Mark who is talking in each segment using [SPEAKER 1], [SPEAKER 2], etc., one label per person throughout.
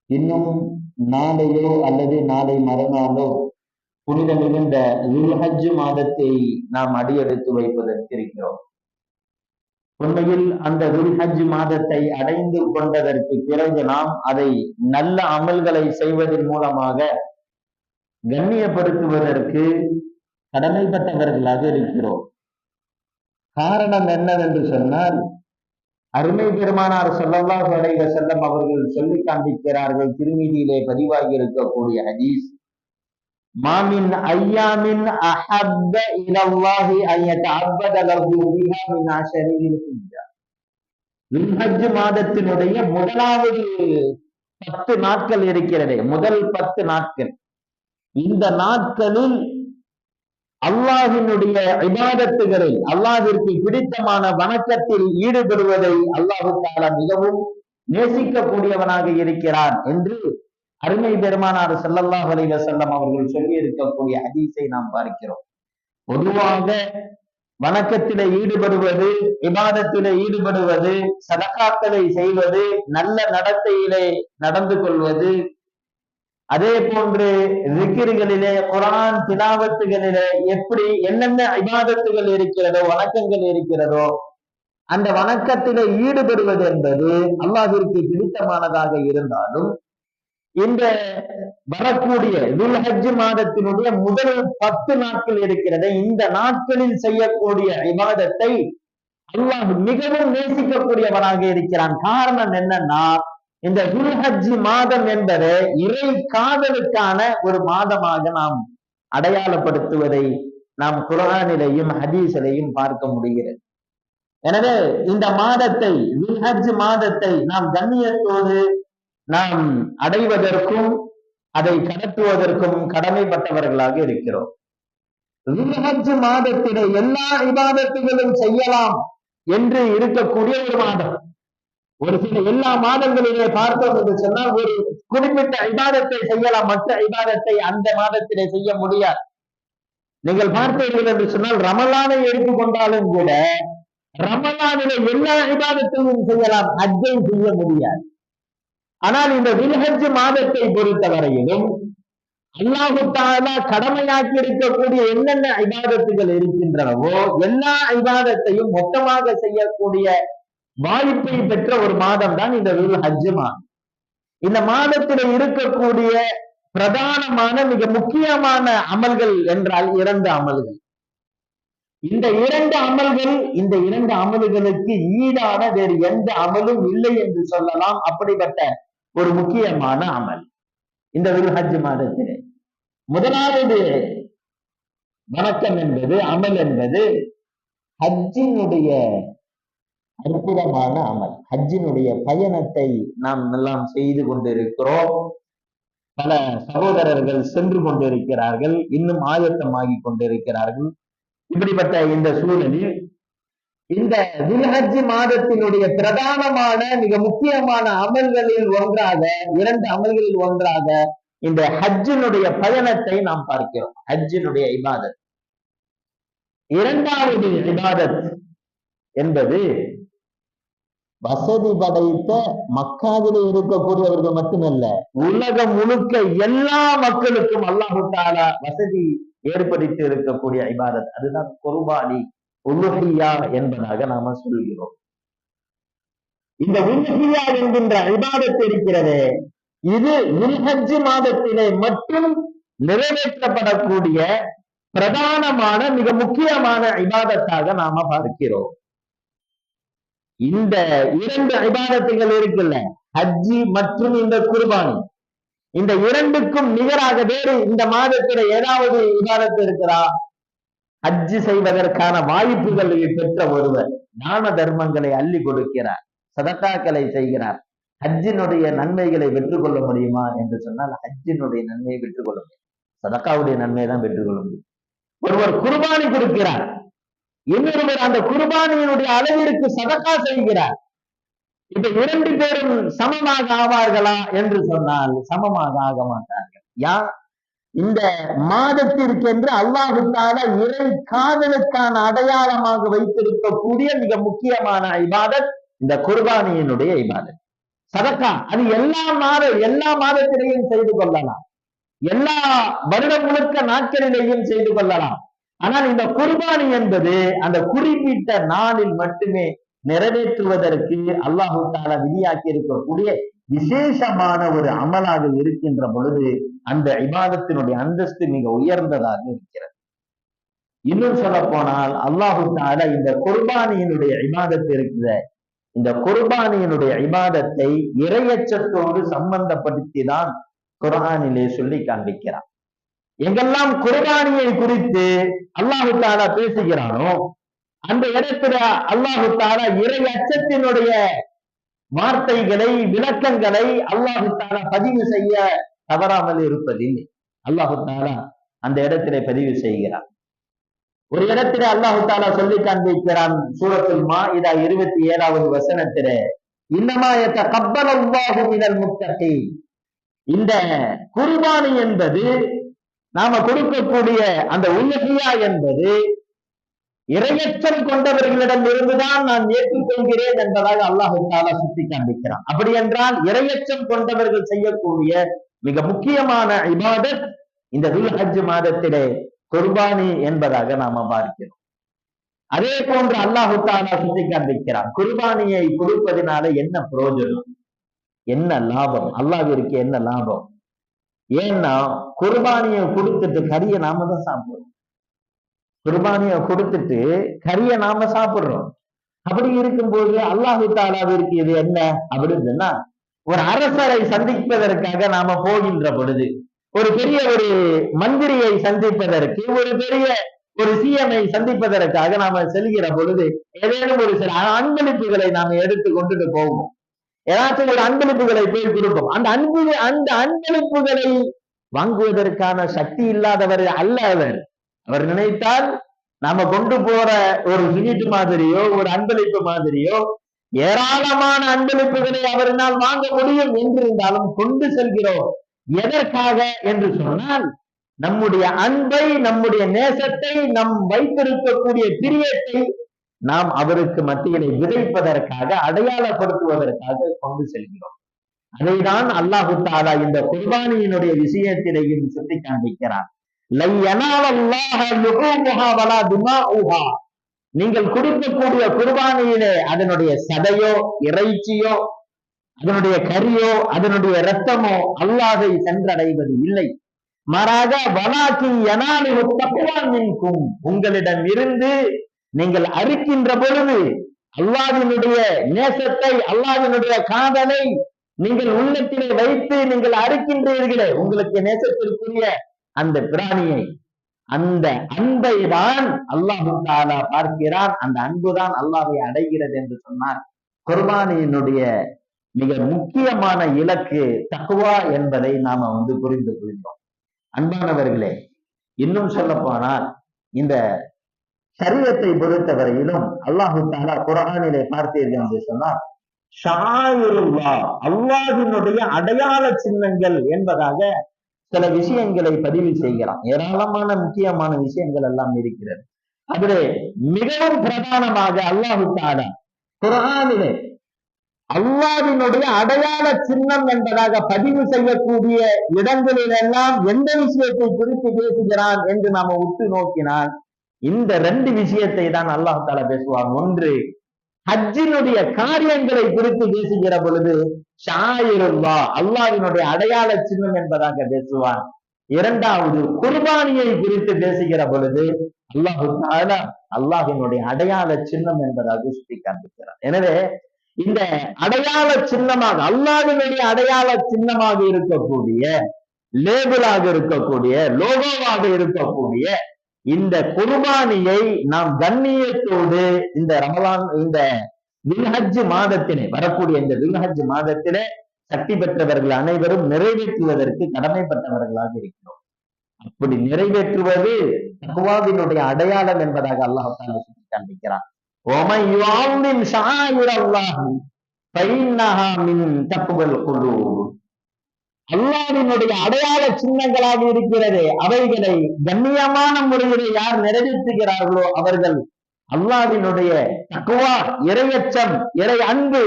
[SPEAKER 1] இன்னும் நாளையோ அல்லது நாளை மறுநாளோ புனித மிகுந்த துல்ஹஜ் மாதத்தை நாம் அடியெடுத்து வைப்பதற்கு இருக்கிறோம். உண்மையில் அந்த துல்ஹஜ் மாதத்தை அடைந்து கொண்டதற்கு பிறகு நாம் அதை நல்ல அமல்களை செய்வதன் மூலமாக கண்ணியப்படுத்துவதற்கு கடமைப்பட்டவர்களாக இருக்கிறோம். காரணம் என்னவென்று சொன்னால், அருமை பெருமானார் ஸல்லல்லாஹு அலைஹி வஸல்லம் அவர்கள் சொல்லி காண்பிக்கிறார்கள். திருமீதியிலே பதிவாகி இருக்கக்கூடிய ஹதீஸ், மாமின் ஐயாமின் அஹப்ப இலல்லாஹி அன் யதஅப்பத லஹு பிஹா மின் அஷரில் ஹிஜ்ஜா. துல்ஹஜ் மாதத்தினுடைய முதலாவது 10 நாட்கள் இருக்கிறதே, முதல் 10 நாட்கள், இந்த நாட்களில் அல்லாஹினுடைய இபாதத்துகளில், அல்லாஹிற்கு பிடித்தமான வணக்கத்தில் ஈடுபடுவதை அல்லாஹு தஆலா மிகவும் நேசிக்கக்கூடியவனாக இருக்கிறான் என்று அருமை பெருமானார் ஸல்லல்லாஹு அலைஹி வஸல்லம் அவர்கள் சொல்லி இருக்கக்கூடிய ஹதீஸை நாம் பார்க்கிறோம். பொதுவாக வணக்கத்திலே ஈடுபடுவது, இபாதத்திலே ஈடுபடுவது, சதகாக்களை செய்வது, நல்ல நடத்தையிலே நடந்து கொள்வது, அதே போன்று ஸிக்ர்களிலே, குர்ஆன் திலாவத்துகளிலே எப்படி என்னென்ன இபாதத்துகள் இருக்கிறதோ, வணக்கங்கள் இருக்கிறதோ, அந்த வணக்கத்திலே ஈடுபடுவது என்பது அல்லாஹ்விற்கு பிடித்தமானதாக இருந்தாலும், இந்த வரக்கூடிய துல்ஹஜ் மாதத்தினுடைய முதல் 10 நாட்கள் இருக்கிறது, இந்த நாட்களில் செய்யக்கூடிய இபாதத்தை அல்லாஹ் மிகவும் நேசிக்கக்கூடியவனாக இருக்கிறான். காரணம் என்னன்னா, இந்த துல்ஹஜ் மாதம் என்பது இறை காதலுக்கான ஒரு மாதமாக நாம் அடையாளப்படுத்துவதை நாம் குர்ஆனிலேயும் ஹதீஸிலேயும் பார்க்க முடிகிறது. எனவே இந்த மாதத்தை, துல்ஹஜ் மாதத்தை நாம் கண்ணியத்தோடு நாம் அடைவதற்கும் அதை கடத்துவதற்கும் கடமைப்பட்டவர்களாக இருக்கிறோம். துல்ஹஜ் மாதத்திலே எல்லா இபாதத்துகளும் செய்யலாம் என்று இருக்கக்கூடிய ஒரு மாதம். ஒரு சில எல்லா மாதங்களிலே பார்த்தோம் என்று சொன்னால், ஒரு குறிப்பிட்ட இபாதத்தை செய்யலாம், மற்ற இபாதத்தை அந்த மாதத்திலே செய்ய முடியாது. நீங்கள் பார்த்தீர்கள் என்று சொன்னால், ரமலானை எடுத்துக்கொண்டாலும் கூட ரமலானிலே எல்லா இபாதத்தையும் செய்யலாம், ஹஜ்ஜை செய்ய முடியாது. ஆனால் இந்த துல்ஹஜ் மாதத்தை பொறுத்தவரையிலும் அல்லாஹு தஆலா கடமையாக்கி இருக்கக்கூடிய என்னென்ன இபாதத்துகள் இருக்கின்றனவோ எல்லா இபாதத்தையும் மொத்தமாக செய்யக்கூடிய வாய்ப்பை பெற்ற ஒரு மாதம் தான் இந்த துல்ஹஜ் மாதம். இந்த மாதத்தில் இருக்கக்கூடிய பிரதானமான மிக முக்கியமான அமல்கள் என்றால் 2 அமல்கள். இந்த 2 அமல்கள், இந்த 2 அமல்களுக்கு ஈடான வேறு எந்த அமலும் இல்லை என்று சொல்லலாம். அப்படிப்பட்ட ஒரு முக்கியமான அமல் இந்த துல்ஹஜ் மாதத்திலே. முதலாவது வணக்கம் என்பது, அமல் என்பது ஹஜ்ஜினுடைய அற்புதமான அமல். ஹஜ்ஜினுடைய பயணத்தை நாம் எல்லாம் செய்து கொண்டிருக்கிறோம். பல சகோதரர்கள் சென்று கொண்டிருக்கிறார்கள், இன்னும் ஆயத்தமாகி கொண்டிருக்கிறார்கள். இப்படிப்பட்ட இந்த சூழலில் இந்த துல்ஹஜ் மாதத்தினுடைய பிரதானமான மிக முக்கியமான அமல்களில் ஒன்றாக, 2 அமல்களில் ஒன்றாக இந்த ஹஜ்ஜினுடைய பயணத்தை நாம் பார்க்கிறோம். ஹஜ்ஜினுடைய இபாதத். 2வது இபாதத் என்பது வசதி படைத்த மக்காவிலே இருக்கக்கூடியவர்கள் மட்டுமல்ல, உலகம் முழுக்க எல்லா மக்களுக்கும் அல்லாஹு தஆலா வசதி ஏற்படுத்தி இருக்கக்கூடிய இபாதத். அதுதான் குர்பானி, உலுஹியா என்பதாக நாம சொல்கிறோம். இந்த உலுஹியா என்கின்ற இபாதத் இருக்கிறது, இது துல்ஹஜ் மாதத்திலே மட்டும் நிறைவேற்றப்படக்கூடிய பிரதானமான மிக முக்கியமான இபாதத்தாக நாம பார்க்கிறோம். இந்த 2 இபாதத்துகள் இருக்குல்ல, ஹஜ்ஜி மற்றும் இந்த குர்பானி, இந்த 2க்கும் நிகராக வேறு இந்த மாதத்துல ஏதாவது இபாதத்து இருக்கிறா? ஹஜ்ஜி செய்வதற்கான வாய்ப்புகளை பெற்ற ஒருவர் தான தர்மங்களை அள்ளி கொடுக்கிறார், சதகாக்களை செய்கிறார், ஹஜ்ஜினுடைய நன்மைகளை பெற்றுக்கொள்ள முடியுமா என்று சொன்னால் ஹஜ்ஜினுடைய நன்மையை பெற்றுக்கொள்ள முடியும், சதகாவுடைய நன்மையை தான் பெற்றுக்கொள்ள முடியும். ஒருவர் குர்பானி கொடுக்கிறார், இன்னொருவர் அந்த குர்பானியினுடைய அளவிற்கு சதகா செய்கிறார். இப்ப 2 பேரும் சமமாக ஆவார்களா என்று சொன்னால் சமமாக ஆக மாட்டார்கள். யார்? இந்த மாதத்திற்கென்று அல்லாஹு தஆலா இறை காதலுக்கான அடையாளமாக வைத்திருக்கக்கூடிய மிக முக்கியமான இபாதத் இந்த குர்பானியினுடைய இபாதத். சதக்கா அது எல்லா மாதத்திலையும் செய்து கொள்ளலாம், எல்லா வருடம் முழுக்க நாட்களிலேயும் செய்து கொள்ளலாம். ஆனால் இந்த குர்பானி என்பது அந்த குறிப்பிட்ட நாளில் மட்டுமே நிறைவேற்றுவதற்கு அல்லாஹு தஆலா விதியாக்கி இருக்கக்கூடிய விசேஷமான ஒரு அமலாக இருக்கின்ற பொழுது அந்த இபாதத்தினுடைய அந்தஸ்து மிக உயர்ந்ததாக இருக்கிறது. இன்னும் சொல்ல போனால் அல்லாஹு தஆலா இந்த குர்பானியினுடைய இபாதத்து இருக்கிற இந்த குர்பானியினுடைய இபாதத்தை இறையச்சத்தோடு சம்பந்தப்படுத்தி தான் குர்ஆனிலே சொல்லி காண்பிக்கிறார். எங்கெல்லாம் குர்பானியை குறித்து அல்லாஹு தஆலா பேசுகிறானோ அந்த இடத்துல அல்லாஹு தஆலா இறை அச்சத்தினுடைய வார்த்தைகளை விளக்கங்களை அல்லாஹு தஆலா பதிவு செய்ய தவறாமல் இருப்பதில்லை. அல்லாஹு தஆலா அந்த இடத்திலே பதிவு செய்கிறார். ஒரு இடத்திலே அல்லாஹு தஆலா சொல்லி காண்பிக்கிறான் சூரத்துல் மாஇதா 27வது வசனத்திலே, இன்னமா யதகப்பலல்லாஹு மினல் முத்தகீன். இந்த குர்பானி என்பது நாம கொடுக்கக்கூடிய அந்த உலகியா என்பது இறையச்சம் கொண்டவர்களிடம் இருந்துதான் நான் ஏற்றுக்கொள்கிறேன் என்பதாக அல்லாஹு தஆலா சுட்டி காண்பிக்கிறான். அப்படி என்றால் இறையச்சம் கொண்டவர்கள் செய்யக்கூடிய மிக முக்கியமான இபாதத் இந்த துல்ஹஜ் மாதத்திலே குர்பானி என்பதாக நாம பார்க்கிறோம். அதே போன்று அல்லாஹு தஆலா சுட்டி காண்பிக்கிறான் குர்பானியை கொடுப்பதனால என்ன பிரயோஜனம், என்ன லாபம், அல்லாஹ்விற்கு என்ன லாபம். ஏன்னா குர்பானியை கொடுத்துட்டு கறியை நாம தான் சாப்பிடுறோம், குர்பானியை கொடுத்துட்டு கறியை நாம சாப்பிடுறோம். அப்படி இருக்கும்போது அல்லாஹு தஆலாவிற்கு இது என்ன அப்படின்னு சொன்னா, ஒரு அரசரை சந்திப்பதற்காக நாம போகின்ற பொழுது, ஒரு பெரிய ஒரு மந்திரியை சந்திப்பதற்கு, ஒரு பெரிய ஒரு சிஎம்ஐ சந்திப்பதற்காக நாம செல்கிற பொழுது ஏதேனும் ஒரு சில அன்பளிப்புகளை நாம எடுத்து கொண்டுட்டு போவோம். ஏதாச்சும் ஒரு அன்பளிப்புகளை போய் கொடுப்போம். அந்த அன்பளிப்புகளை வாங்குவதற்கான சக்தி இல்லாதவர் அல்ல அவர். அவர் நினைத்தால் நாம கொண்டு போற ஒரு ஸ்வீட் மாதிரியோ ஒரு அன்பளிப்பு மாதிரியோ ஏராளமான அன்பளிப்புகளை அவரினால் வாங்க முடியும் என்றிருந்தாலும் கொண்டு செல்கிறோம். எதற்காக என்று சொன்னால், நம்முடைய அன்பை, நம்முடைய நேசத்தை, நம் வைத்திருக்கக்கூடிய பிரியத்தை நாம் அவருக்கு மத்தியிலே விதைப்பதற்காக, அடையாளப்படுத்துவதற்காக கொண்டு செல்கிறோம். அதைதான் அல்லாஹு தஆலா இந்த குர்பானியினுடைய விஷயத்திலேயும் சுட்டி காண்பிக்கிறார். நீங்கள் கொடுக்கக்கூடிய குர்பானியிலே அதனுடைய சதையோ இறைச்சியோ அதனுடைய கரியோ அதனுடைய இரத்தமோ அல்லாஹை சென்றடைவது இல்லை. மாறாக வலாக்கி யனாலுஹு தக்வா மின்கும், உங்களிடம் இருந்து நீங்கள் அறுக்கின்ற பொழுது அல்லாஹ்வினுடைய நேசத்தை, அல்லாஹ்வினுடைய காதலை நீங்கள் உள்ளத்திலே வைத்து நீங்கள் அறுக்கின்றீர்களே, உங்களுக்கு நேசத்திற்குரிய அந்த பிராணியை, அந்த அன்பை தான் அல்லாஹு தஆலா பார்க்கிறான். அந்த அன்புதான் அல்லாஹ்வை அடைகிறது என்று சொன்னார். குர்பானியினுடைய மிக முக்கியமான இலக்கு தக்வா என்பதை நாம புரிந்து கொள்கிறோம். அன்பானவர்களே, இன்னும் சொல்ல போனால் இந்த ஷரியத்தை பொறுத்தவரையிலும் அல்லாஹு தஆலா குர்ஆனிலே பார்த்தீர்கள் என்று சொன்னால், ஷாயிருல்லாஹ், அல்லாஹ்வினுடைய அடையாள சின்னங்கள் என்பதாக சில விஷயங்களை பதிவு செய்கிறான். ஏராளமான முக்கியமான விஷயங்கள் எல்லாம் இருக்கிறது. அதிலே மிகவும் பிரதானமாக அல்லாஹு தஆலா குர்ஆனிலே அல்லாஹ்வினுடைய அடையாள சின்னம் என்பதாக பதிவு செய்யக்கூடிய இடங்களிலெல்லாம் எந்த விஷயத்தை குறித்து பேசுகிறான் என்று நாம உற்று நோக்கினால் இந்த ரெண்டு விஷயத்தை தான் அல்லாஹ் தஆலா பேசுவான். ஒன்று, ஹஜ்ஜினுடைய காரியங்களை குறித்து பேசுகிற பொழுது ஷாயிருல்லாஹ், அல்லாஹ்வினுடைய அடையாள சின்னம் என்பதாக பேசுவான். இரண்டாவது, குர்பானியை குறித்து பேசுகிற பொழுது அல்லாஹு தஆலா அல்லாஹ்வினுடைய அடையாள சின்னம் என்பதாக சுட்டி காண்பிக்கிறார். எனவே இந்த அடையாள சின்னமாக, அல்லாஹ்வினுடைய அடையாள சின்னமாக இருக்கக்கூடிய, லேபிளாக இருக்கக்கூடிய, லோகோவாக இருக்கக்கூடிய இந்த குர்பானியை நாம் கண்ணியத்தோடு இந்த ரமலான், இந்த துல்ஹஜ் மாதத்திலே வரக்கூடிய இந்த துல்ஹஜ் மாதத்திலே சக்தி பெற்றவர்கள் அனைவரும் நிறைவேற்றுவதற்கு கடமைப்பட்டவர்களாக இருக்கிறோம். அப்படி நிறைவேற்றுவது தக்வாவினுடைய அடையாளம் என்பதாக அல்லாஹ் தஆலா சுட்டி காண்பிக்கிறான். وَمَنْ يُعَظِّمْ شَعَائِرَ اللَّهِ فَإِنَّهَا مِنْ تَقْوَى الْقُلُوبِ. அல்லாஹ்வினுடைய அடையாள சின்னங்களாக இருக்கிறது, அவைகளை கண்ணியமான முறையிலே யார் நிறைவேற்றுகிறார்களோ அவர்கள் அல்லாஹ்வினுடைய தக்வா, இறையச்சம், இறை அன்பு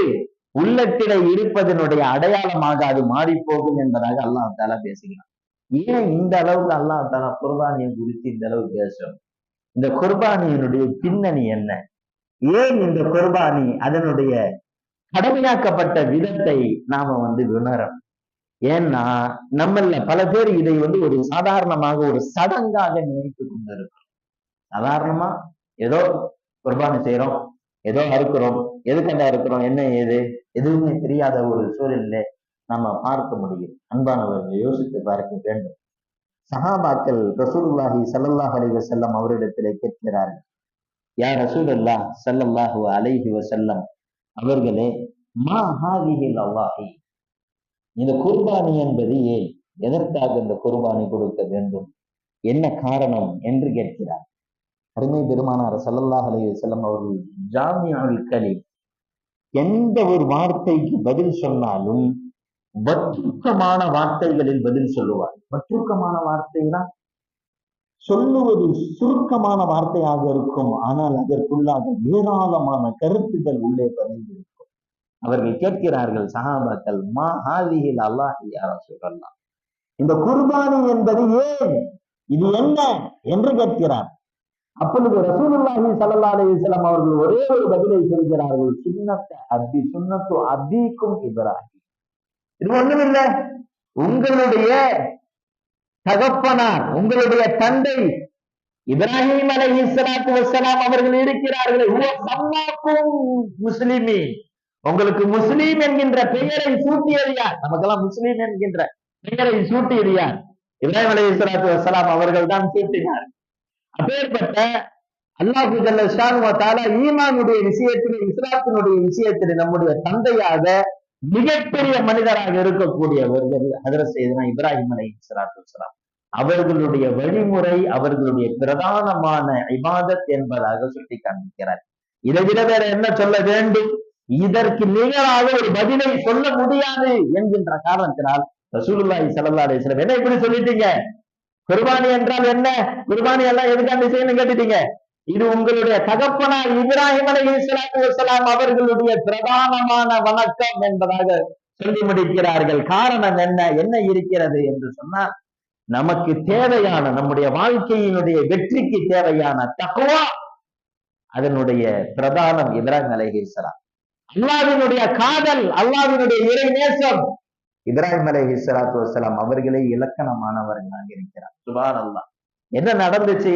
[SPEAKER 1] உள்ளத்திலே இருப்பதனுடைய அடையாளமாக அது மாறி போகும் என்பதாக அல்லாஹ் தாலா பேசுகிறான். ஏன் இந்த அளவுக்கு அல்லாஹ் தாலா குர்பானியை குறித்து இந்த அளவு பேசணும்? இந்த குர்பானியினுடைய பின்னணி என்ன? ஏன் இந்த குர்பானி அதனுடைய கடமையாக்கப்பட்ட விதத்தை நாம உணரணும். ஏன்னா நம்மள பல பேர் இதை ஒரு சாதாரணமாக ஒரு சடங்காக நினைத்து கொண்டிருக்கிறோம். சாதாரணமா ஏதோ குர்பானி செய்யறோம், ஏதோ அறுக்கிறோம், எதுக்கண்டா இருக்கிறோம், என்ன ஏது எதுவுமே தெரியாத ஒரு சூழலில் நம்ம பார்க்க முடியும். அன்பானவர்கள் யோசித்து பார்க்க வேண்டும். சஹாபாக்கள் ரசூலுல்லாஹி ஸல்லல்லாஹு அலைஹி வஸல்லம் அவரிடத்திலே கேட்கிறார்கள், யா ரசூலல்லாஹ் ஸல்லல்லாஹு அலைஹி வஸல்லம் அவர்களே, மா ஹாதிஹில் அல்லாஹி, இந்த குர்பானி என்பது ஏன், எதற்காக இந்த குர்பானி கொடுக்க வேண்டும், என்ன காரணம் என்று கேட்கிறார். அருமை பெருமானார் ஸல்லல்லாஹு அலைஹி வஸல்லம் அவர்கள் ஜாமிஉல் கலீம், எந்த ஒரு வார்த்தைக்கு பதில் சொன்னாலும் வற்றுக்கமான வார்த்தைகளில் பதில் சொல்லுவார். வற்றுக்கமான வார்த்தைனா சொல்லுவது சுருக்கமான வார்த்தையாக இருக்கும், ஆனால் அதற்குள்ளாக ஏராளமான கருத்துக்கள் உள்ளே பதிந்திருக்கும். அவர்கள் கேட்கிறார்கள் சஹாபாக்கள், மா ஹாதிஹில் அல்லாஹி யா ரசூலல்லாஹ், இந்த குர்பானி என்பது ஏன், இது என்ன என்று கேட்கிறார். அப்பொழுது ரசூலுல்லாஹி ஸல்லல்லாஹு அலைஹி வஸல்லம் அவர்கள் ஒரே ஒரு பதிலை சொல்கிறார்கள், சுன்னத்து அபீக்கும் இப்ராஹிம். இது ஒண்ணுமில்லை, உங்களுடைய தகப்பனார், உங்களுடைய தந்தை இப்ராஹிம் அலைஹிஸ்ஸலாத்து வஸ்ஸலாம் அவர்கள் இருக்கிறார்கள். முஸ்லிமீன், உங்களுக்கு முஸ்லீம் என்கின்ற பெயரை சூட்டியது யார்? நமக்கெல்லாம் முஸ்லீம் என்கின்ற பெயரை சூட்டியது யார்? இப்ராஹிம் அலைஹிஸ்ஸலாத்து வஸ்ஸலாம் அவர்கள் தான் சூட்டினார். அப்பேற்பட்ட அல்லாஹ் ஜல்ல ஷானு வ தஆலா ஈமானுடைய விஷயத்திலே, இஸ்லாத்தினுடைய விஷயத்திலே நம்முடைய தந்தையாக மிகப்பெரிய மனிதராக இருக்கக்கூடியவர்கள் ஹஜ்ரத் சையதுனா இப்ராஹிம் அலைஹிஸ்ஸலாத்து வஸ்ஸலாம். அவர்களுடைய வழிமுறை அவர்களுடைய பிரதானமான இபாதத் என்பதாக சுட்டி காண்பிக்கிறார். இதை விட வேற என்ன சொல்ல வேண்டும்? இதற்கு நிகராக ஒரு பதிலை சொல்ல முடியாது என்கின்ற காரணத்தினால் ரசூலுல்லாஹி ஸல்லல்லாஹு அலைஹி வஸல்லம் என்ன இப்படி சொல்லிட்டீங்க, குர்பானி என்றால் என்ன, குர்பானி எல்லாம் எதுக்காண்டி செய்யணும் கேட்டுட்டீங்க, இது உங்களுடைய தகப்பனார் இப்ராஹிம் அலைஹிஸ்ஸலாத்து வஸ்ஸலாம் அவர்களுடைய பிரதானமான வணக்கம் என்பதாக சொல்லி முடிக்கிறார்கள். காரணம் என்ன இருக்கிறது என்று சொன்னால், நமக்கு தேவையான நம்முடைய வாழ்க்கையினுடைய வெற்றிக்கு தேவையான தக்வா, அதனுடைய பிரதானம் இப்ராஹிம் அலைஹிஸ்ஸலாம். அல்லாஹ்வினுடைய காதல், அல்லாஹ்வினுடைய இறை நேசம், இப்ராஹிம் அலைஹிஸ்ஸலாத்து வஸ்ஸலாம் அவர்களே இலக்கணமானவர்களாக இருக்கிறார். சுப்ஹானல்லாஹ். என்ன நடந்துச்சு?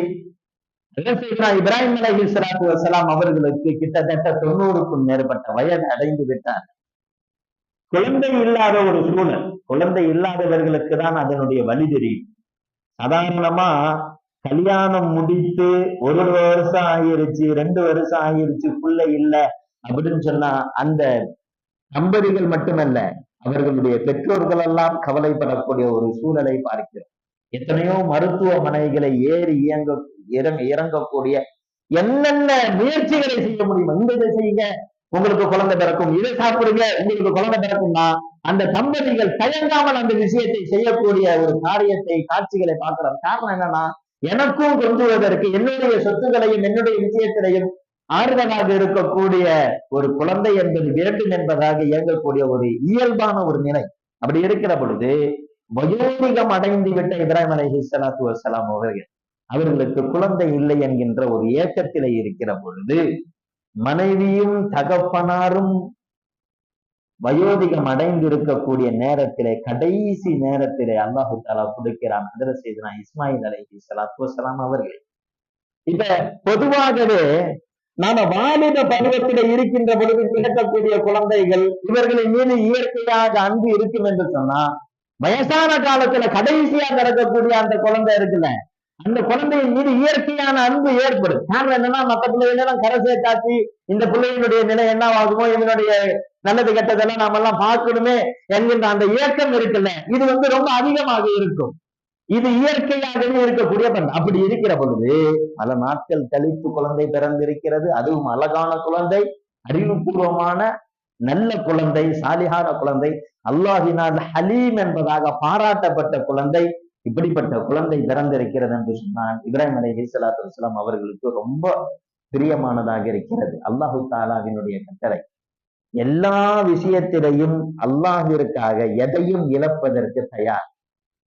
[SPEAKER 1] இப்ராஹிம் அலைஹிஸ்ஸலாத்து வஸ்ஸலாம் அவர்களுக்கு கிட்டத்தட்ட 90க்கும் மேற்பட்ட வயது அடைந்து விட்டார். குழந்தை இல்லாத ஒரு சூழல். குழந்தை இல்லாதவர்களுக்கு தான் அதனுடைய வழி தெரியும். சாதாரணமா கல்யாணம் முடித்து 1 வருஷம் ஆகிருச்சு, 2 வருஷம் ஆகிருச்சு, பிள்ளை இல்லை அப்படின்னு சொன்னா அந்த தம்பதிகள் மட்டுமல்ல, அவர்களுடைய பெற்றோர்கள் எல்லாம் கவலைப்படக்கூடிய ஒரு சூழலை பார்க்கிறோம். எத்தனையோ மருத்துவமனைகளை ஏறி இறங்கக்கூடிய என்னென்ன முயற்சிகளை செய்ய முடியுமோ, இந்த இதை செய்யுங்க உங்களுக்கு குழந்தை பிறக்கும், இதை சாப்பிடுங்க உங்களுக்கு குழந்தை பிறக்கும்னா அந்த தம்பதிகள் தயங்காமல் அந்த விஷயத்தை செய்யக்கூடிய ஒரு காட்சிகளை பார்க்கிறோம். காரணம் என்னன்னா, எனக்கும் கொஞ்சுவதற்கு என்னுடைய சொத்துக்களையும் என்னுடைய விஷயத்திலையும் ஆறுதலாக இருக்கக்கூடிய ஒரு குழந்தை என்பது வேண்டும் என்பதாக இயங்கக்கூடிய ஒரு இயல்பான ஒரு நிலை. அப்படி இருக்கிற பொழுது வயோதிகம் அடைந்து விட்ட இப்ராஹிம் அலைஹிஸ்ஸலாத்து வஸ்ஸலாம் அவர்களுக்கு குழந்தை இல்லை என்கின்ற ஒரு ஏக்கத்திலே இருக்கிற பொழுது, மனைவியும் தகப்பனாரும் வயோதிகம் அடைந்து இருக்கக்கூடிய நேரத்திலே, கடைசி நேரத்திலே அல்லாஹு தஆலா கொடுக்கிறான் ஹஜ்ரத் சையதுனா இஸ்மாயில் அலைஹிஸ்ஸலாத்து வஸ்ஸலாம் அவர்கள். இப்ப பொதுவாகவே நாம வாலிப பருவத்திலே இருக்கின்ற பொழுது பிறக்கக்கூடிய குழந்தைகள், இவர்களின் மீது இயற்கையாக அன்பு இருக்கும் என்று சொன்னா, வயசான காலத்துல கடைசியா பிறக்கக்கூடிய அந்த குழந்தை இருக்குல்ல, அந்த குழந்தையின் மீது இயற்கையான அன்பு ஏற்படும். காரணம் என்னன்னா, மற்ற பிள்ளைகளெல்லாம் கரசை காட்டி இந்த பிள்ளைகளுடைய நிலை என்ன ஆகுமோ, இதனுடைய நல்லது கெட்டதெல்லாம் நாம எல்லாம் பார்க்கணுமே என்கின்ற அந்த இயக்கம் இருக்குல்ல, இது ரொம்ப அதிகமாக இருக்கும். இது இயற்கையாகவே இருக்கக்கூடிய பண்பு. அப்படி இருக்கிற பொழுது பல நாட்கள் கழித்து குழந்தை பிறந்திருக்கிறது. அதுவும் அழகான குழந்தை, அறிவுபூர்வமான நல்ல குழந்தை, சாலிஹான குழந்தை, அல்லாஹ்வினால் ஹலீம் என்பதாக பாராட்டப்பட்ட குழந்தை. இப்படிப்பட்ட குழந்தை பிறந்திருக்கிறது என்று சொன்னால் இப்ராஹிம் அலைஹிஸ்ஸலாத்து வஸ்ஸலாம் அவர்களுக்கு ரொம்ப பிரியமானதாக இருக்கிறது. அல்லாஹு தஆலாவினுடைய கட்டளை. எல்லா விஷயத்திலையும் அல்லாஹிற்காக எதையும் இழப்பதற்கு தயார்,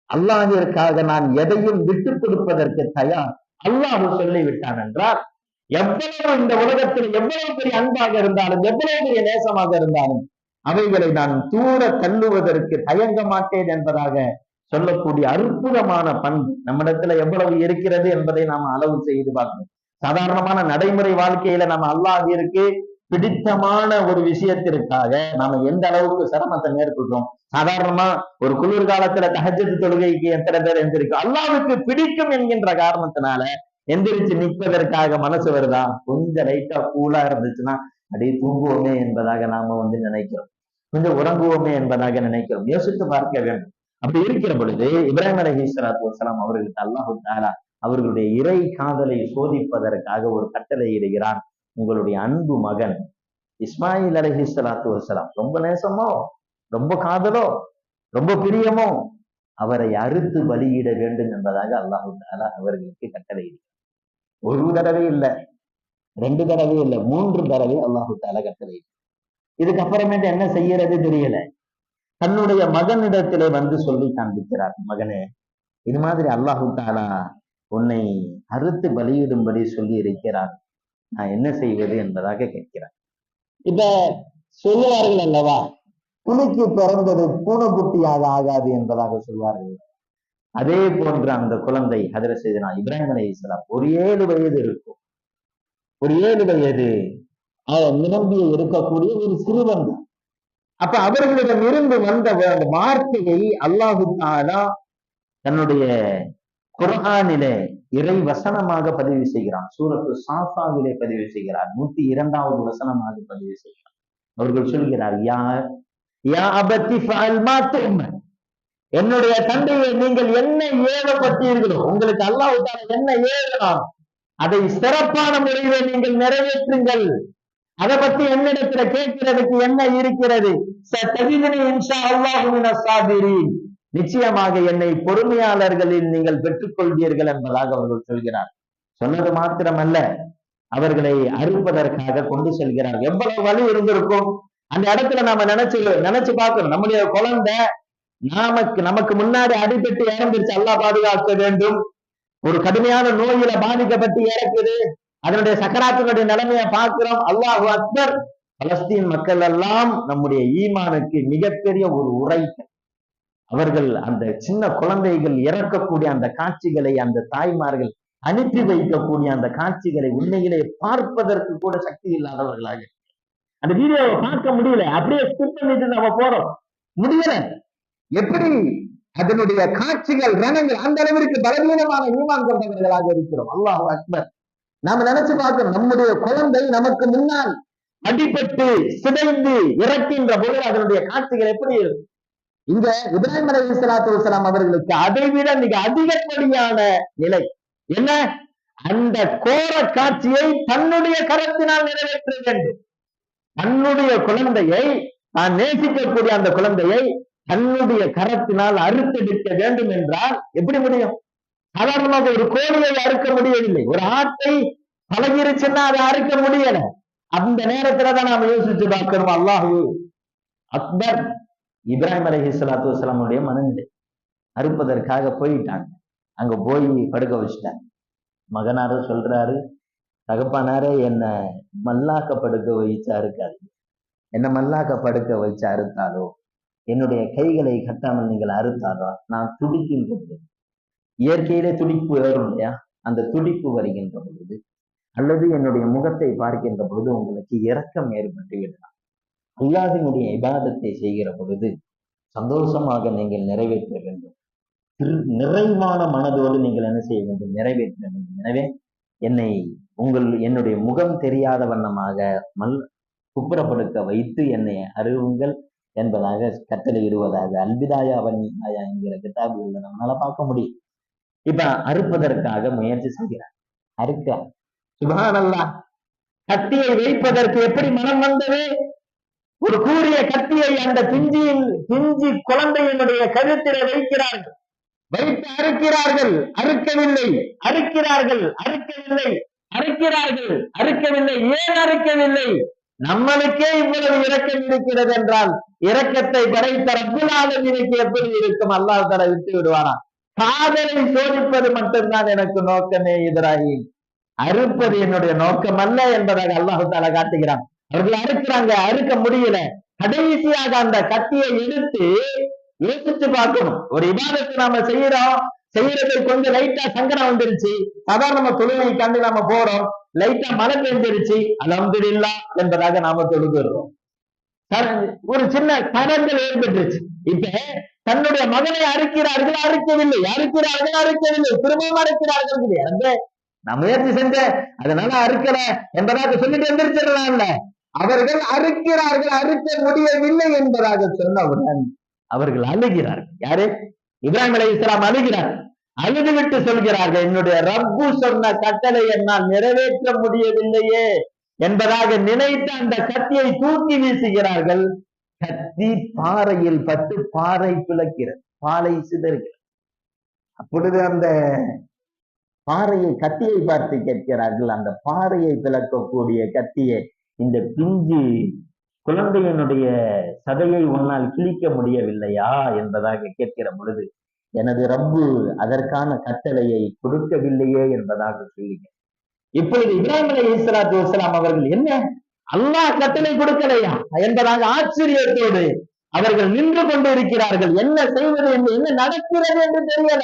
[SPEAKER 1] அல்லாஹிற்காக நான் எதையும் விட்டு கொடுப்பதற்கு தயார். அல்லாஹ் சொல்லிவிட்டான் என்றால் எவ்வளவு இந்த உலகத்தில் எவ்வளவு பெரிய அன்பாக இருந்தாலும் எவ்வளவு பெரிய நேசமாக இருந்தாலும் அவைகளை நான் தூர தள்ளுவதற்கு தயங்க மாட்டேன் என்பதாக சொல்லக்கூடிய அற்புதமான பண்பு நம்மிடத்துல எவ்வளவு இருக்கிறது என்பதை நாம் அளவு செய்து பார்க்கணும். சாதாரணமான நடைமுறை வாழ்க்கையில நம்ம அல்லாஹ்விற்கு பிடித்தமான ஒரு விஷயத்திற்காக நாம எந்த அளவுக்கு சிரமத்தை மேற்கொள்றோம். சாதாரணமா ஒரு குளிர்காலத்துல தஹஜ்ஜத் தொழுகைக்கு எத்தனை பேர் எந்திரிக்கும்? அல்லாஹ்வுக்கு பிடிக்கும் என்கின்ற காரணத்தினால எந்திரிச்சு நிற்பதற்காக மனசு வருதா? கொஞ்சம் லைட்டா கூலா இருந்துச்சுன்னா அப்படியே தூங்குவோமே என்பதாக நாம நினைக்கிறோம், கொஞ்சம் உறங்குவோமே என்பதாக நினைக்கிறோம். யோசித்து பார்க்க வேண்டும். அப்படி இருக்கிற பொழுது இப்ராஹிம் அலைஹிஸ்ஸலாத்து வஸ்ஸலாம் அவர்களுக்கு அல்லாஹு தஆலா அவர்களுடைய இறை காதலை சோதிப்பதற்காக ஒரு கட்டளை இடுகிறான். உங்களுடைய அன்பு மகன் இஸ்மாயில் அலைஹிஸ்ஸலாத்து வஸ்ஸலாம் ரொம்ப நேசமோ, ரொம்ப காதலோ, ரொம்ப பிரியமோ அவரை அறுத்து பலியிட வேண்டும் என்பதாக அல்லாஹு தஆலா அவர்களுக்கு கட்டளை இடுகிறார். ஒரு தடவை இல்லை, 2 தடவை இல்லை, 3 தடவை அல்லாஹு தஆலா கட்டளை. இதுக்கப்புறமேட்டு என்ன செய்யறது தெரியல. தன்னுடைய மகனிடத்திலே சொல்லி காண்பிக்கிறார், மகனே இது மாதிரி அல்லாஹு தஆலா உன்னை அறுத்து பலியிடும்படி சொல்லி இருக்கிறார், நான் என்ன செய்வது என்பதாக கேட்கிறார். இப்ப சொல்லுவார்கள் அல்லவா, புலிக்கு பிறந்தது பூனைக்குட்டியாக ஆகாது என்பதாக சொல்வார்கள். அதே போன்ற அந்த குழந்தை ஹஜ்ரத் சையதுனா இப்ராஹிம் அலைஹிஸ்ஸலாம் ஒரு 7 வயது இருக்கும், ஒரு 7 வயது நிரம்பிய இருக்கக்கூடிய ஒரு சிறுவன். அப்ப அவர்களிடம் இருந்து வந்த வார்த்தையை அல்லாஹு தஆலா தன்னுடைய குர்ஆனிலே இறை வசனமாக பதிவு செய்கிறான். சூரத்து சாஃபாவிலே பதிவு செய்கிறார். 102வது வசனமாக பதிவு செய்கிறார். அவர்கள் சொல்கிறார், யா அபத்தி ஃபஅல் மா துஅமர், என்னுடைய தந்தையை நீங்கள் என்ன ஏவப்பட்டீர்களோ, உங்களுக்கு அல்லாஹ் தஆலா என்ன ஏவலாம் அதை சிறப்பான முறையிலே நீங்கள் நிறைவேற்றுங்கள். அதை பத்தி என்னிடத்துல கேட்கிறதுக்கு என்ன இருக்கிறது? சதஜிதுனி இன்ஷா அல்லாஹு மினஸ் சாபிரீன், நிச்சயமாக என்னை பொறுமையாளர்களில் நீங்கள் பெற்றுக்கொள்வீர்கள் என்பதாக அவர்கள் சொல்கிறார். சொன்னது மாத்திரமல்ல, அவர்களை அறுப்பதற்காக கொண்டு செல்கிறார். எவ்வளவு வலி இருந்திருக்கும் அந்த இடத்துல நாம நினைச்சு பார்க்கணும். நம்முடைய குழந்தை நமக்கு முன்னாடி அடிபட்டு இறந்துருச்சு, அல்லாஹ் பாதுகாக்க வேண்டும். ஒரு கடுமையான நோயில பாதிக்கப்பட்டு இறக்குது, அதனுடைய சக்கராத்தினுடைய நிலைமையை பார்க்கிறோம். அல்லாஹு அக்பர். பலஸ்தீன் மக்கள் எல்லாம் நம்முடைய ஈமானுக்கு மிகப்பெரிய ஒரு உரைப்பு. அவர்கள் அந்த சின்ன குழந்தைகள் இறக்கக்கூடிய அந்த காட்சிகளை, அந்த தாய்மார்கள் அனுப்பி வைக்கக்கூடிய அந்த காட்சிகளை உண்மையிலே பார்ப்பதற்கு கூட சக்தி இல்லாதவர்களாக அந்த வீடியோவை பார்க்க முடியல. அப்படியே ஸ்கிப் பண்ணிட்டு நம்ம போறோம், முடியல. எப்படி அதனுடைய காட்சிகள், ரணங்கள் அந்த அளவிற்கு பலவீனமான ஈமான் கொண்டவர்களாக இருக்கிறோம். அல்லாஹு அக்பர். நாம நினைச்சு பார்க்கணும், நம்முடைய குழந்தை நமக்கு முன்னால் அடிபட்டு சிதைந்து இறக்கின்ற பொழுது அதனுடைய காட்சிகள் எப்படி இருக்கும்? இங்க இப்ராஹிம் அலைஹிஸ்ஸலாத்து வஸ்ஸலாம் அவர்களுக்கு அதைவிட மிக அதிகப்படியான நிலை என்ன? அந்த கோர காட்சியை தன்னுடைய கரத்தினால் நிறைவேற்ற வேண்டும். தன்னுடைய குழந்தையை, தான் நேசிக்கக்கூடிய அந்த குழந்தையை தன்னுடைய கரத்தினால் அறுத்தெடுக்க வேண்டும் என்றால் எப்படி முடியும்? சாதாரணமாக ஒரு கோழியை அறுக்க முடியவில்லை, ஒரு ஆட்டை பழகிருச்சுன்னா அதை அறுக்க முடியல. அந்த நேரத்துலதான் நாம யோசிச்சு பார்க்கணும். அல்லாஹு அக்பர். இப்ராஹிம் அலைஹிஸ்ஸலாத்து வஸ்ஸலாமுடைய மனநிலை, அறுப்பதற்காக போயிட்டாங்க. அங்க போய் படுக்க வச்சுட்டாங்க. மகனாரு சொல்றாரு, தகப்பனாரே என்ன மல்லாக்க படுக்க வச்சு அறுக்காது, என்ன மல்லாக்க படுக்க வச்சு அறுத்தாலோ, என்னுடைய கைகளை கட்டாமல் நீங்கள் அறுத்தாலோ நான் துடிக்கின்றது. இயற்கையிலே துடிப்பு வரும் இல்லையா? அந்த துடிப்பு வருகின்ற பொழுது அல்லது என்னுடைய முகத்தை பார்க்கின்ற பொழுது உங்களுக்கு இரக்கம் ஏற்பட்டு விடலாம். அல்லாஹ்வினுடைய இபாதத்தை செய்கிற பொழுது சந்தோஷமாக நீங்கள் நிறைவேற்ற வேண்டும். நிறைவான மனதோடு நீங்கள் என்ன செய்ய வேண்டும்? நிறைவேற்ற வேண்டும். எனவே என்னுடைய முகம் தெரியாத வண்ணமாக குப்புறப்படுக்க வைத்து என்னை அருவுங்கள் என்பதாக கட்டளை இடுவதாக அல்பிதாயா வன்னிதாயா என்கிற கிதாபுகளில் நம்மளால பார்க்க முடியும். இப்ப அறுப்பதற்காக முயற்சி செய்கிறார், அறுக்கிறார். சுப்ஹானல்லாஹ். கத்தியை வைப்பதற்கு எப்படி மனம் வந்தது? ஒரு கூரிய கத்தியை அந்த பிஞ்சி குழந்தையினுடைய கழுத்திலே வைக்கிறார்கள், வைத்து அறுக்கிறார்கள். அறுக்கவில்லை, அறுக்கிறார்கள், அறுக்கவில்லை, அறுக்கிறார்கள், அறுக்கவில்லை. ஏன் அறுக்கவில்லை? நம்மளுக்கே இவ்வளவு இரக்கம் இருக்கிறது என்றால் இரக்கத்தை படைத்த ரப்புல் ஆலமீனுக்கு எப்படி இருக்கும்? அல்லாஹ் தஆலா விட்டு விடுவானா? காதலை சோதிப்பது மட்டும்தான் எனக்கு நோக்கமே இப்ராஹிம், அறுப்பது என்னுடைய நோக்கம் அல்ல என்பதாக அல்லாஹ் தஆலா காட்டுகிறான். அவர்கள் அறுக்கிறாங்க, அறுக்க முடியல. கடைசியாக அந்த கத்தியை எடுத்து யோசிச்சு பார்க்கணும். ஒரு இபாதத்தை நாம செய்யறது கொஞ்சம் லைட்டா சங்கடம் வந்துருச்சு. சாதாரண நம்ம தொழுகை கண்டு நாம போறோம், லைட்டா மழை பெஞ்சிருச்சு, அல்ஹம்துலில்லாஹ் என்பதாக நாம தொழுகிறோம். ஒரு சின்ன தடங்கள் ஏற்பட்டுருச்சு. இப்ப தன்னுடைய மகனை அறுக்கிறார்கள், அறுக்கவில்லை, திரும்பவும் அறுக்கிறார்கள். அந்த நான் முயற்சி செஞ்சேன் அதனால அறுக்கல என்பதாக சொல்லிட்டு எந்திரிச்சிடலாம்ல. அவர்கள் அறுக்கிறார்கள், அறுக்க முடியவில்லை என்பதாக சொன்னவுடன் அவர்கள் அழுகிறார்கள். யாரு? இப்ராஹிம் அலைஹிஸ்ஸலாம் அழுகிறார். அழுதுவிட்டு சொல்கிறார்கள், என்னுடைய ரப்பு சொன்ன கட்டளை என்னால் நிறைவேற்ற முடியவில்லையே என்பதாக நினைத்து அந்த கத்தியை தூக்கி வீசுகிறார்கள். கத்தி பாறையில் பட்டு பாறை பிளக்கிறது, பாறை சிதறுகிறது. அப்பொழுது அந்த பாறையை கத்தியை பார்த்து கேட்கிறார்கள், அந்த பாறையை பிளக்கக்கூடிய கத்தியை இந்த பிஞ்சு குழந்தையினுடைய சதையை உன்னால் கிழிக்க முடியவில்லையா என்பதாக கேட்கிற பொழுது, எனது ரப்பு அதற்கான கட்டளையை கொடுக்கவில்லையே என்பதாக சொல்லுங்க. இப்பொழுது இப்ராஹிம் அலைஹிஸ்ஸலாத்து வஸ்ஸலாம் அவர்கள் என்ன அல்லாஹ் கட்டளை கொடுக்கலையா என்பதாக ஆச்சரியத்தோடு அவர்கள் நின்று கொண்டு இருக்கிறார்கள். என்ன செய்வது என்று, என்ன நடக்கிறது என்று தெரியல.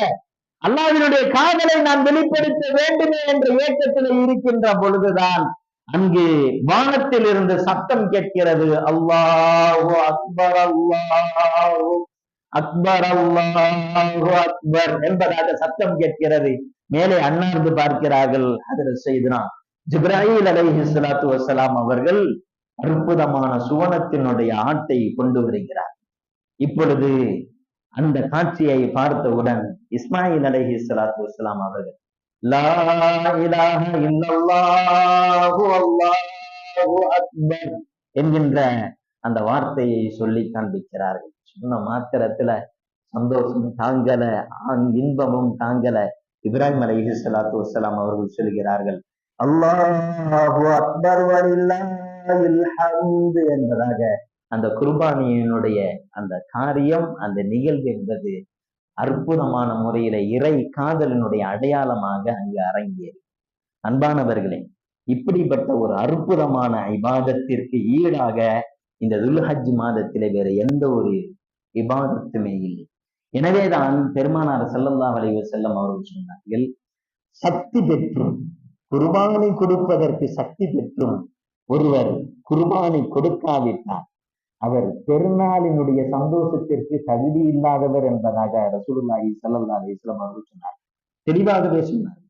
[SPEAKER 1] அல்லாஹ்வினுடைய காதலை நான் வெளிப்படுத்த வேண்டுமே என்ற ஏக்கத்தில் இருக்கின்ற பொழுதுதான் அங்கு வானத்தில் இருந்து சத்தம் கேட்கிறது. அல்லாஹு அக்பர், அல்லாஹு அக்பர், அல்லாஹு அக்பர் என்பதாக சத்தம் கேட்கிறது. மேலே அண்ணார்ந்து பார்க்கிறார்கள். ஹஜ்ரத் ஸையதுனா ஜிப்ராயில் அலைஹிஸ்ஸலாத்து வஸ்ஸலாம் அவர்கள் அற்புதமான சுவனத்தினுடைய ஆட்டை கொண்டு வருகிறார். இப்பொழுது அந்த காட்சியை பார்த்தவுடன் இஸ்மாயில் அலைஹிஸ்ஸலாத்து வஸ்ஸலாம் அவர்கள் லா இலாஹ இல்லல்லாஹு அல்லாஹு அக்பர் என்கின்ற அந்த வார்த்தையை சொல்லி காண்பிக்கிறார்கள். சொன்ன மாத்திரத்துல சந்தோஷம் தாங்கல, இன்பமும் தாங்கல. இப்ராஹிம் அலைஹிஸ்ஸலாத்து வஸ்ஸலாம் அவர்கள் சொல்கிறார்கள், அல்லாஹு அக்பர் வலில்லாஹில் ஹம்து என்பதாக அந்த குர்பானியினுடைய அந்த காரியம், அந்த நிகழ்வு என்பது அற்புதமான முறையில இறை காதலினுடைய அடையாளமாக அங்கு அரங்கேறி. அன்பானவர்களே, இப்படிப்பட்ட ஒரு அற்புதமான இபாதத்திற்கு ஈடாக இந்த துல்ஹஜ் மாதத்திலே வேற எந்த ஒரு இபாதத்துமே இல்லை. எனவேதான் பெருமானார் ஸல்லல்லாஹு அலைஹி வஸல்லம் அவர்கள் சொன்னார்கள், சக்தி பெற்றும் குர்பானி கொடுப்பதற்கு சக்தி பெற்றும் ஒருவர் குர்பானி கொடுக்காவிட்டார் அவர் பெருநாளினுடைய சந்தோஷத்திற்கு தகுதி இல்லாதவர் என்பதாக ரசூலுல்லாஹி ஸல்லல்லாஹு அலைஹி வஸல்லம் அவர்கள் சொன்னார். தெளிவாகவே சொன்னார்.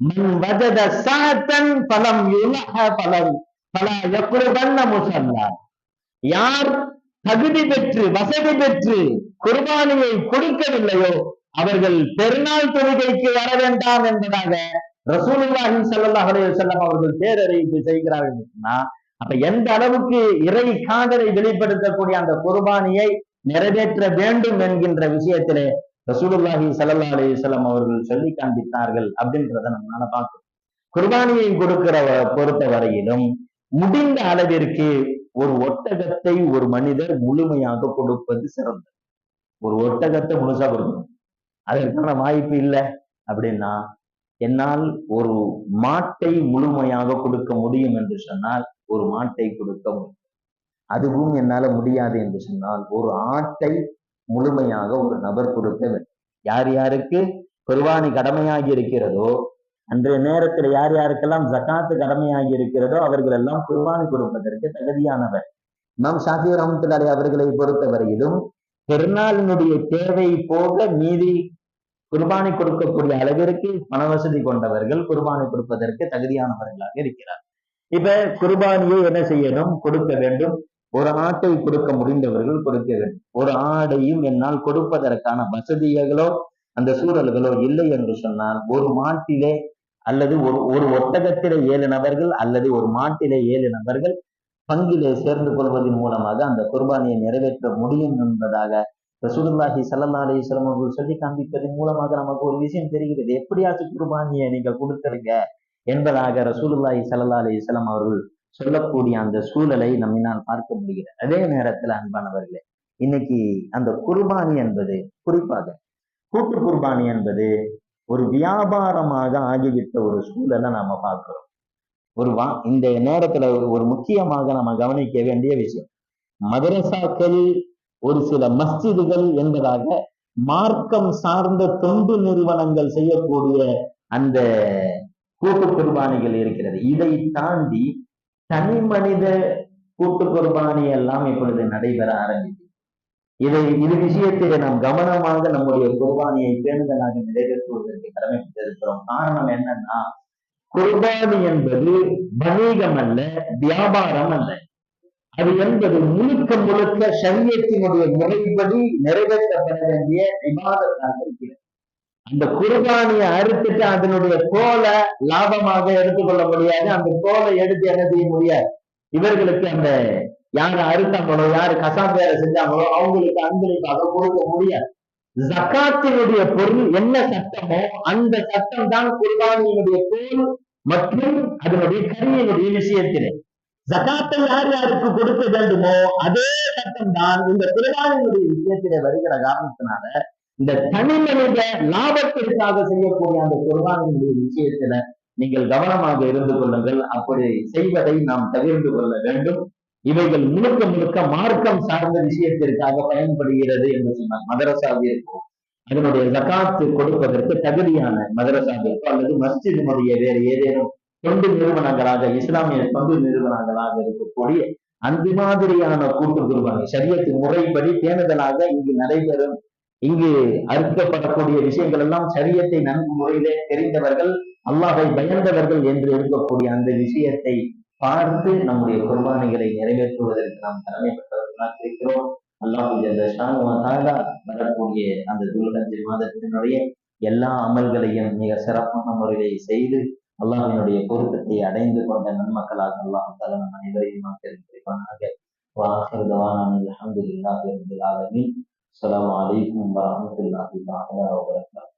[SPEAKER 1] மன் வஜத ஸஅத்தன் ஃபலம் யுலஹ ஃபலா யக்ருபன்ன முஸல்லா. யார் தகுதி பெற்று வசதி பெற்று குர்பானியை கொடுக்கவில்லையோ அவர்கள் பெருநாள் தொழுகைக்கு வர வேண்டாம் என்பதாக ரசூலுல்லாஹி ஸல்லல்லாஹு அலைஹி வஸல்லம் அவர்கள் பேரறிவிப்பு செய்கிறார்கள். அப்ப எந்த அளவுக்கு இறை காதலை வெளிப்படுத்தக்கூடிய அந்த குர்பானியை நிறைவேற்ற வேண்டும் என்கின்ற விஷயத்திலே ரசூலுல்லாஹி ஸல்லல்லாஹு அலைஹி வஸல்லம் அவர்கள் சொல்லி காண்பித்தார்கள் அப்படின்றத நம்மளால பார்க்கணும். குர்பானியை கொடுக்கிற பொறுத்த வரையிலும் முடிந்த அளவிற்கு ஒரு ஒட்டகத்தை ஒரு மனிதர் முழுமையாக கொடுப்பது சிறந்தது. ஒரு ஒட்டகத்தை முழுசா கொடுக்கணும். அதற்கான வாய்ப்பு இல்லை அப்படின்னா, என்னால் ஒரு மாட்டை முழுமையாக கொடுக்க முடியும் என்று சொன்னால் ஒரு மாட்டை கொடுக்க முடியும். அதுவும் என்னால முடியாது என்று சொன்னால் ஒரு ஆட்டை முழுமையாக ஒரு நபர் கொடுக்க வேண்டும். யார் யாருக்கு குர்பானி கடமையாகி இருக்கிறதோ, அன்றைய நேரத்தில் யார் யாருக்கெல்லாம் ஜகாத்து கடமையாகி இருக்கிறதோ அவர்கள் எல்லாம் குர்பானி கொடுப்பதற்கு தகுதியானவர். இமாம் ஷாஃபி ரஹ்மத்துல்லாஹி அவர்களை பொறுத்தவரையிலும் பெருநாளினுடைய தேவை போக மீதி குர்பானி கொடுக்கக்கூடிய அளவிற்கு பண வசதி கொண்டவர்கள் குர்பானி கொடுப்பதற்கு தகுதியானவர்களாக இருக்கிறார். இப்ப குர்பானியை என்ன செய்யணும்? கொடுக்க வேண்டும். ஒரு ஆட்டை கொடுக்க முடிந்தவர்கள் கொடுக்க வேண்டும். ஒரு ஆடையும் என்னால் கொடுப்பதற்கான வசதிகளோ அந்த சூழல்களோ இல்லை என்று சொன்னால் ஒரு மாட்டிலே அல்லது ஒரு ஒட்டகத்திலே 7 நபர்கள் அல்லது ஒரு மாட்டிலே 7 நபர்கள் பங்கிலே சேர்ந்து கொள்வதன் மூலமாக அந்த குர்பானியை நிறைவேற்ற முடியும் என்பதாக ரசூலுல்லாஹி ஸல்லல்லாஹு அலைஹி வஸல்லம் அவர்கள் சொல்லி காண்பிப்பதன் மூலமாக நமக்கு ஒரு விஷயம் தெரிகிறது. எப்படியாச்சும் குர்பானியை நீங்க கொடுத்துருங்க என்பதாக ரசூலுல்லாஹி ஸல்லல்லாஹு அலைஹி வஸல்லம் அவர்கள் சொல்லக்கூடிய அந்த சூழலை நம்மினால் பார்க்க முடிகிறது. அதே நேரத்தில் அன்பானவர்களே, இன்னைக்கு அந்த குர்பானி என்பது, குறிப்பாக கூட்டு குர்பானி என்பது ஒரு வியாபாரமாக ஆகிவிட்ட ஒரு சூழலை நாம பார்க்கிறோம். இந்த நேரத்துல ஒரு முக்கியமாக நம்ம கவனிக்க வேண்டிய விஷயம், மதரசாக்கள், ஒரு சில மஸ்ஜிதுகள் என்பதாக மார்க்கம் சார்ந்த தொண்டு நிறுவனங்கள் செய்யக்கூடிய அந்த கூட்டு குர்பானிகள் இருக்கிறது. இதை தாண்டி தனி மனித கூட்டு குர்பானி எல்லாம் இப்பொழுது நடைபெற ஆரம்பித்து, இது விஷயத்திலே நாம் கவனமாக நம்முடைய குர்பானியை பேணுதலாக நிறைவேற்றுவதற்கு கடமைப்பட்டிருக்கிறோம். காரணம் என்னன்னா, குர்பானி என்பது வணிகம் அல்ல, வியாபாரம் அல்ல. அது என்பது முழுக்க முழுக்க ஷரியத்தினுடைய முறைப்படி நிறைவேற்றப்பட வேண்டிய இபாதத்தாக இருக்கிறது. அந்த குர்பானியை அறுத்துட்டு அதனுடைய தோலை லாபமாக எடுத்துக்கொள்ள முடியாது. அந்த தோலை எடுத்து என்ன செய்ய முடியாது. இவர்களுக்கு அந்த யாரு அறுத்தாங்களோ, யாரு கசாப் வேலை செஞ்சாங்களோ அவங்களுக்கு அன்பளிப்பாக கொடுக்க முடியாது. ஜகாத்தினுடைய பொருள் என்ன சட்டமோ அந்த சட்டம் தான் குர்பானியினுடைய தோல் மற்றும் அதனுடைய கரியினுடைய விஷயத்திலே. ஜகாத்தை யார் யாருக்கு கொடுக்க வேண்டுமோ அதே சட்டம் தான் இந்த குர்பானியினுடைய விஷயத்திலே வருகிற காரணத்தினால, இந்த தனி மனித லாபத்திற்காக செய்யக்கூடிய அந்த குர்பானியினுடைய விஷயத்துல நீங்கள் கவனமாக இருந்து கொள்ளுங்கள். அப்படி செய்வதை நாம் தவிர்த்து கொள்ள வேண்டும். இவைகள் முழுக்க முழுக்க மார்க்கம் சார்ந்த விஷயத்திற்காக பயன்படுகிறது என்று சொன்னார். மதரசாவிற்கு அதனுடைய ஜகாத்து கொடுப்பதற்கு தகுதியான மதரசாவிற்கு அல்லது மஸ்ஜிதினுடைய வேறு ஏதேனும் தொண்டு நிறுவனங்களாக, இஸ்லாமிய தொண்டு நிறுவனங்களாக இருக்கக்கூடிய அந்த மாதிரியான கூட்டு குர்பானி ஷரியத்து முறைப்படி பேணுதலாக இங்கு நடைபெறும். இங்கு அறுக்கப்படக்கூடிய விஷயங்கள் எல்லாம் ஷரியத்தை நன்கு முறையிலே தெரிந்தவர்கள், அல்லாஹை பயந்தவர்கள் என்று இருக்கக்கூடிய அந்த விஷயத்தை பார்த்து நம்முடைய குர்பானிகளை நிறைவேற்றுவதற்கு நாம் கடமைப்பட்டவர்களாக இருக்கிறோம். அல்லாஹ் வரக்கூடிய அந்த துல்ஹஜ் மாதத்தினுடைய எல்லா அமல்களையும் மிக சிறப்பான முறையை செய்து அல்லாஹினுடைய பொருத்தத்தை அடைந்து கொண்ட நன்மக்களாக அல்லாஹ் தஆலா நம் அனைவரையும் ஆக்கிரமிப்பானாக. வாஹிரு தவானா அல்ஹம்துலில்லாஹி ரப்பில் ஆலமீன். அஸ்ஸலாமு அலைக்கும் வரஹ்மத்துல்லாஹி வபரகாத்துஹு.